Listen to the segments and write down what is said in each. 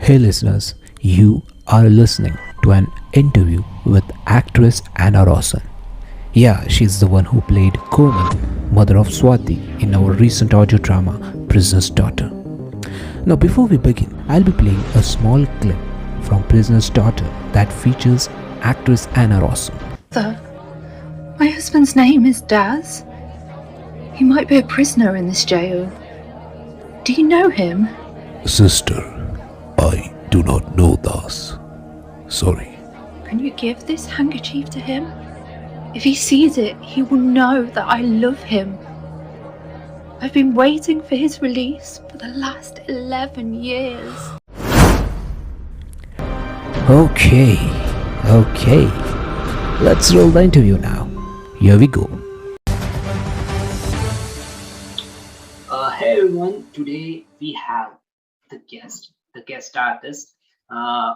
Hey listeners, you are listening to an interview with actress Anna Rawson. Yeah, she's the one who played Komal, mother of Swati, in our recent audio drama Prisoner's Daughter. Now, before we begin, I'll be playing a small clip from Prisoner's Daughter that features actress Anna Rawson. Mother, my husband's name is Daz. He might be a prisoner in this jail. Do you know him? Sister, I do not know Das. Sorry. Can you give this handkerchief to him? If he sees it, he will know that I love him. I've been waiting for his release for the last 11 years. Okay. Let's roll the interview now. Here we go. Hey everyone, today we have the guest artist. I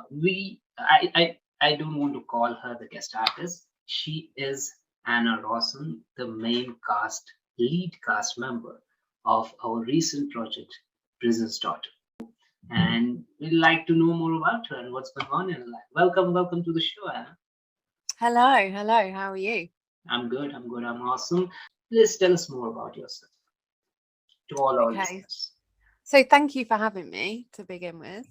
don't want to call her the guest artist. She is Anna Rawson, the lead cast member of our recent project, Prisoner's Daughter. And we'd like to know more about her and what's going on in her life. Welcome to the show, Anna. Hello. How are you? I'm good, I'm awesome. Please tell us more about yourself to all our listeners. So thank you for having me to begin with.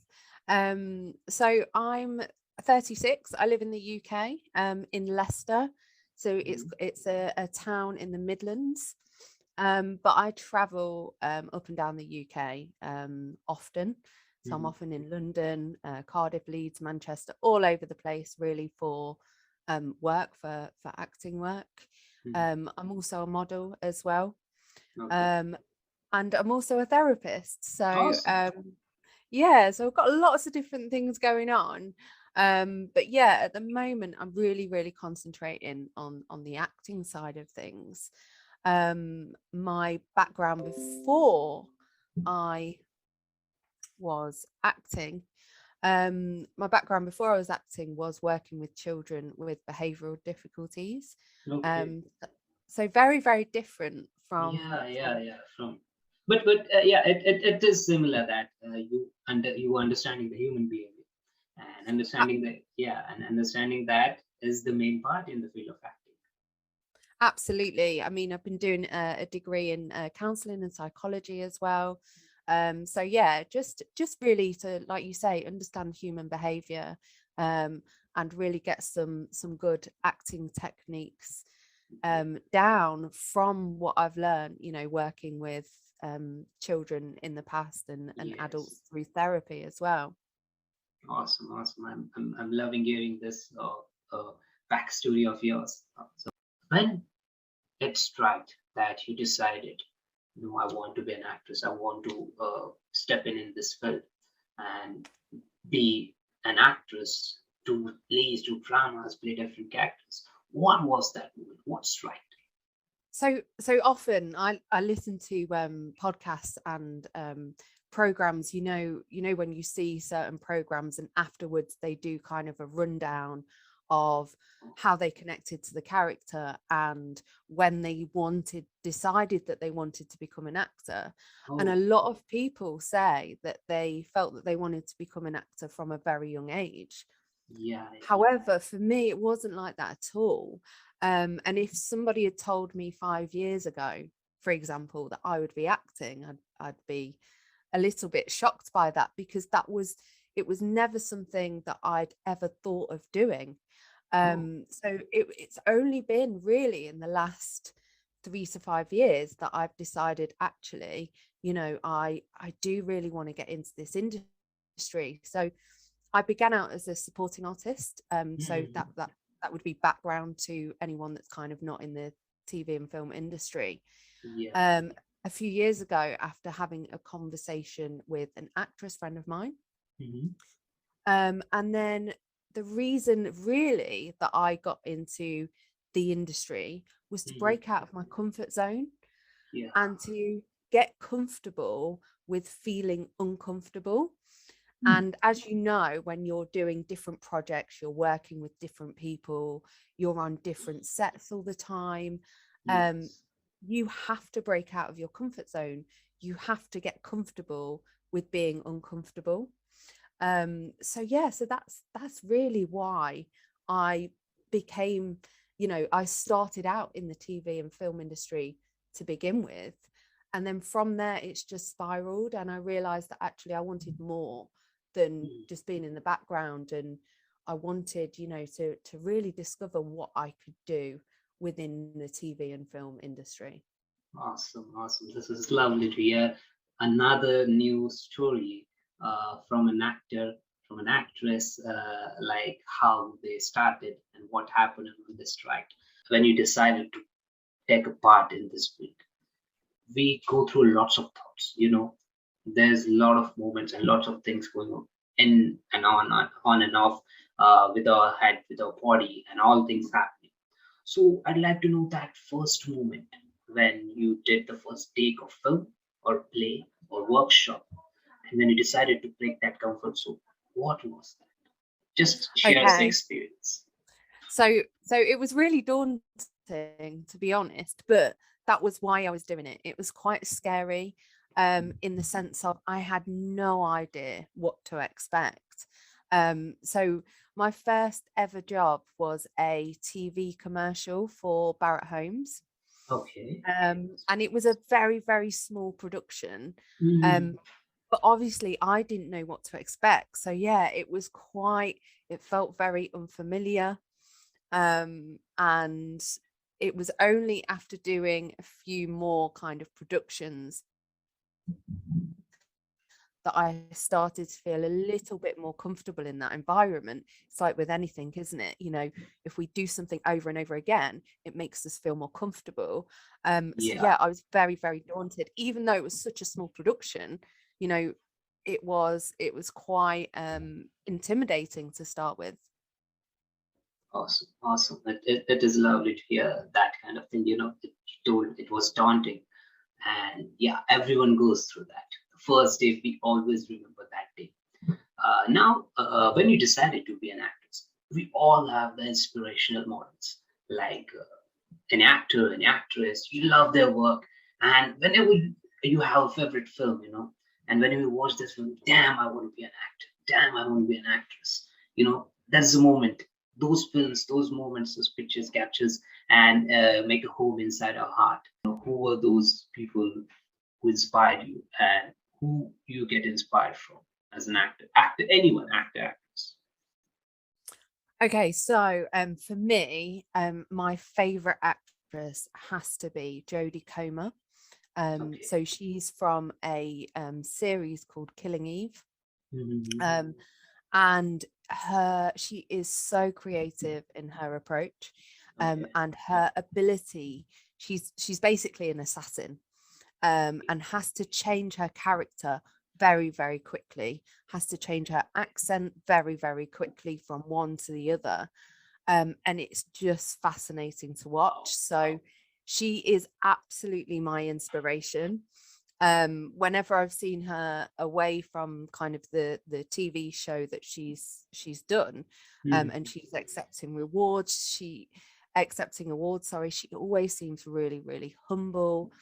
So I'm 36. I live in the UK, in Leicester. So it's a town in the Midlands. But I travel up and down the UK often. So I'm often in London, Cardiff, Leeds, Manchester, all over the place, really, for work, for acting work. I'm also a model as well. Okay. And I'm also a therapist. So Awesome. so I've got lots of different things going on. But yeah, at the moment I'm really concentrating on the acting side of things. My background before I was acting, was working with children with behavioral difficulties. Okay. So very different from Yeah. It is similar that you understanding the human behavior and understanding that is the main part in the field of acting. Absolutely. I mean, I've been doing a degree in counselling and psychology as well. So yeah, just really to, like you say, understand human behaviour, and really get some good acting techniques down from what I've learned, working with children in the past and adults through therapy as well. Awesome. I'm loving hearing this backstory of yours. So when it's right that you decided, I want to be an actress. I want to step in this field and be an actress, do plays, do dramas, play different characters. What was that moment? What's right? So often I listen to podcasts and programs, when you see certain programs and afterwards they do kind of a rundown of how they connected to the character and when they decided that they wanted to become an actor. And a lot of people say that they felt that they wanted to become an actor from a very young age. However, for me, it wasn't like that at all. And if somebody had told me 5 years ago, for example, that I would be acting, I'd be a little bit shocked by that, because it was never something that I'd ever thought of doing. So it's only been really in the last 3 to 5 years that I've decided, actually, I do really want to get into this industry. So I began out as a supporting artist. So that would be background to anyone that's kind of not in the TV and film industry. A few years ago, after having a conversation with an actress friend of mine, and then the reason really that I got into the industry was to break out of my comfort zone and to get comfortable with feeling uncomfortable. And as you know, when you're doing different projects, you're working with different people, you're on different sets all the time. You have to break out of your comfort zone. You have to get comfortable with being uncomfortable. So that's really why I became, I started out in the TV and film industry to begin with, and then from there it's just spiraled, and I realized that actually I wanted more than just being in the background, and I wanted, to really discover what I could do within the TV and film industry. Awesome, awesome. This is lovely to hear. Another new story from an actor, from an actress, like how they started and what happened on this track. When you decided to take a part in this week, we go through lots of thoughts. There's a lot of moments and lots of things going on in and on and off with our head, with our body, and all things happening. So I'd like to know that first moment when you did the first take of film or play or workshop, and when you decided to break that comfort zone. What was that? Just share us the Okay. experience. So it was really daunting, to be honest, but that was why I was doing it. It was quite scary, in the sense of I had no idea what to expect. So my first ever job was a TV commercial for Barrett Homes. Okay. And it was a very, very small production. Mm, But obviously I didn't know what to expect. So yeah, it felt very unfamiliar. And it was only after doing a few more kind of productions that I started to feel a little bit more comfortable in that environment. It's like with anything, isn't it? If we do something over and over again, it makes us feel more comfortable. So yeah. yeah, I was very, very daunted, even though it was such a small production. You know, it was quite intimidating to start with. Awesome, awesome. It is lovely to hear that kind of thing. It told it was daunting, and yeah, everyone goes through that. The first day, we always remember that day. Now, when you decided to be an actress, we all have the inspirational models, like an actor, an actress. You love their work, and whenever you have a favorite film, and whenever you watch this film, damn, I want to be an actor. Damn, I want to be an actress. That's the moment. Those films, those moments, those pictures captures and make a home inside our heart. Who were those people who inspired you, and who you get inspired from as an actor, anyone, actress? Okay, so for me, my favorite actress has to be Jodie Comer. Okay. So she's from a series called Killing Eve. Mhm. And she is so creative in her approach, Okay. and her ability. She's basically an assassin, and has to change her character very, very quickly, has to change her accent very, very quickly from one to the other. And it's just fascinating to watch. So she is absolutely my inspiration. Whenever I've seen her away from kind of the TV show that she's done, Mhm. and she's accepting awards, sorry, she always seems really, really humble.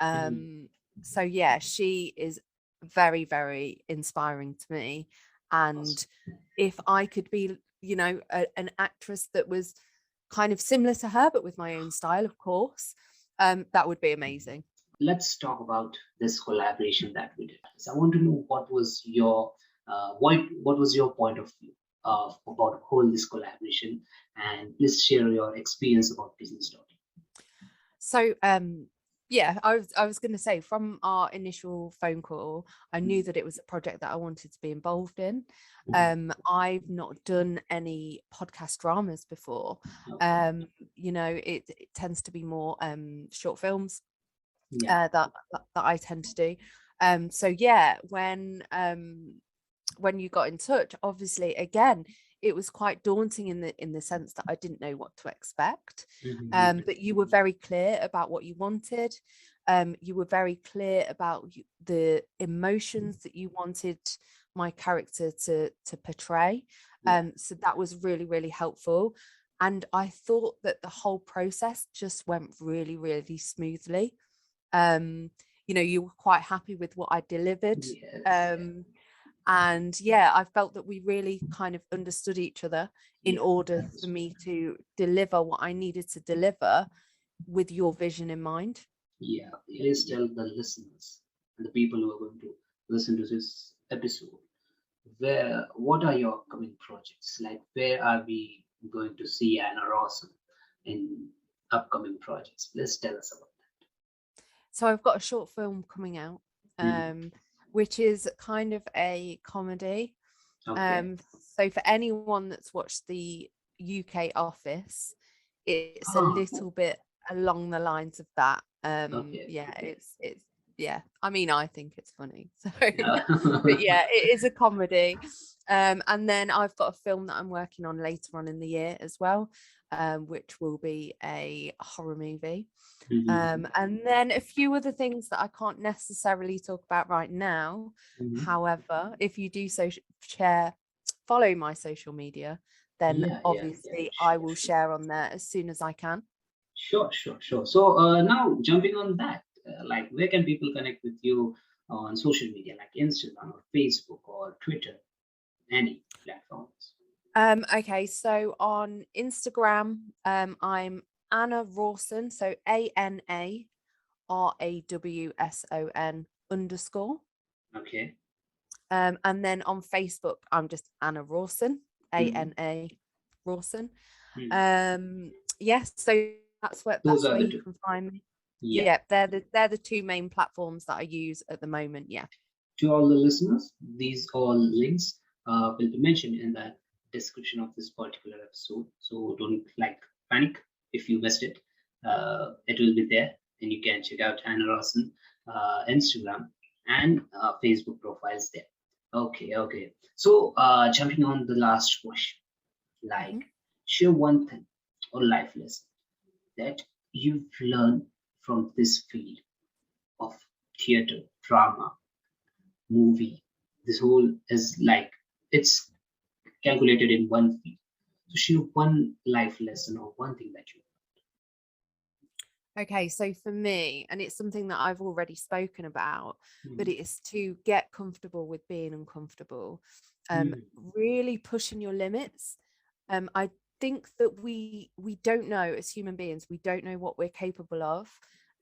Mhm. So yeah, she is very, very inspiring to me. And Awesome. if I could be, an actress that was kind of similar to her, but with my own style, of course, that would be amazing. Let's talk about this collaboration that we did. So I want to know what was your point of view about whole this collaboration, and please share your experience about business story. So yeah, I was going to say, from our initial phone call, I knew that it was a project that I wanted to be involved in. I've not done any podcast dramas before. Okay. It tends to be more short films Yeah. that I tend to do. So yeah, when you got in touch, obviously, again, it was quite daunting in the sense that I didn't know what to expect. Mhm. But you were very clear about what you wanted. You were very clear about the emotions that you wanted my character to portray. Yeah. So that was really, really helpful. And I thought that the whole process just went really, really smoothly. You were quite happy with what I delivered. Yes. Um, And yeah, I felt that we really kind of understood each other in Yeah, order that is for me to deliver what I needed to deliver with your vision in mind. yeah. Please tell the listeners and the people who are going to listen to this episode, what are your upcoming projects? Like, where are we going to see Anna Rawson in upcoming projects? Please tell us about So I've got a short film coming out, that. which is kind of a comedy. Okay. So for anyone that's watched the UK Office, it's a Ah, little bit along the lines of that. okay. Yeah, Okay. it's yeah. I mean, I think it's funny. So, Yeah. but yeah, it is a comedy. And then I've got a film that I'm working on later on in the year as well, which will be a horror movie. Mhm, And then a few other things that I can't necessarily talk about right now. mhm. However, if you do follow my social media, then Yeah, yeah, yeah. obviously I Sure, will sure. share on there as soon as I can. Sure, sure, sure. So now jumping on that, like where can people connect with you on social media, like Instagram or Facebook or Twitter, any platforms? Okay, so on Instagram, I'm Anna Rawson, so ANARAWSON _. Okay. And then on Facebook, I'm just Anna Rawson, Mhm, ANA Rawson. mhm. Yes, so Those that's are where the you two. can find me. Yeah. Yeah, they're the two main platforms that I use at the moment. Yeah. To all the listeners, these all links will be mentioned in the description of this particular episode. So don't like panic if you missed it. It will be there, and you can check out Hannah Rawson Instagram and Facebook profiles there. Okay, okay. So jumping on the last question, like Mhm. share one thing or life lesson that you've learned from this field of theater, drama, movie. This whole is like it's calculated in one field. So share one life lesson or one thing that you. Okay, so for me, and it's something that I've already spoken about, but Mhm, it is to get comfortable with being uncomfortable. Um, mhm, really pushing your limits. I think that we don't know as human beings, we don't know what we're capable of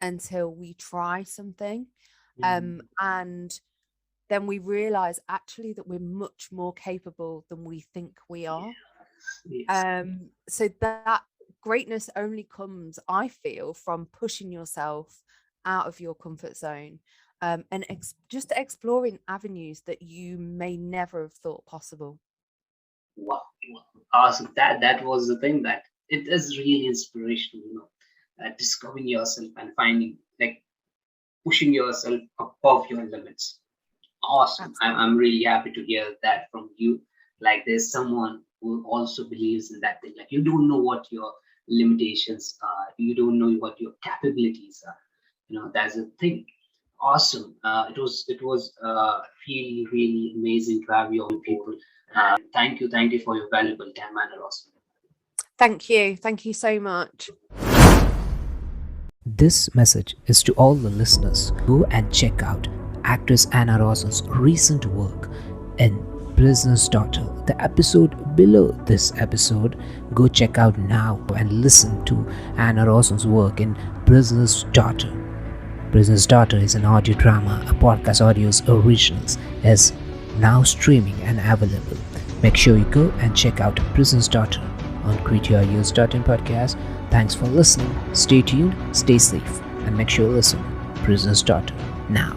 until we try something. mhm. And then we realize actually that we're much more capable than we think we are. Yes. So that greatness only comes, I feel, from pushing yourself out of your comfort zone, and just exploring avenues that you may never have thought possible. Wow, wow. Awesome. That was the thing that it is really inspirational, discovering yourself and finding like pushing yourself above your limits. Awesome. I'm Absolutely. really happy to hear that from you. Like there's someone who also believes in that thing. Like you don't know what your limitations are. You don't know what your capabilities are. That's a thing. Awesome. It was really really amazing to have you on board. And thank you for your valuable time, and awesome. Thank you. Thank you so much. This message is to all the listeners. Go and check out actress Anna Rawson's recent work in Prisoner's Daughter. The episode below this episode, go check out now and listen to Anna Rawson's work in Prisoner's Daughter. Prisoner's Daughter is an audio drama, a podcast audio's originals, is now streaming and available. Make sure you go and check out Prisoner's Daughter on createyours.in podcast. Thanks for listening. Stay tuned, stay safe, and make sure you listen. Prisoner's Daughter now.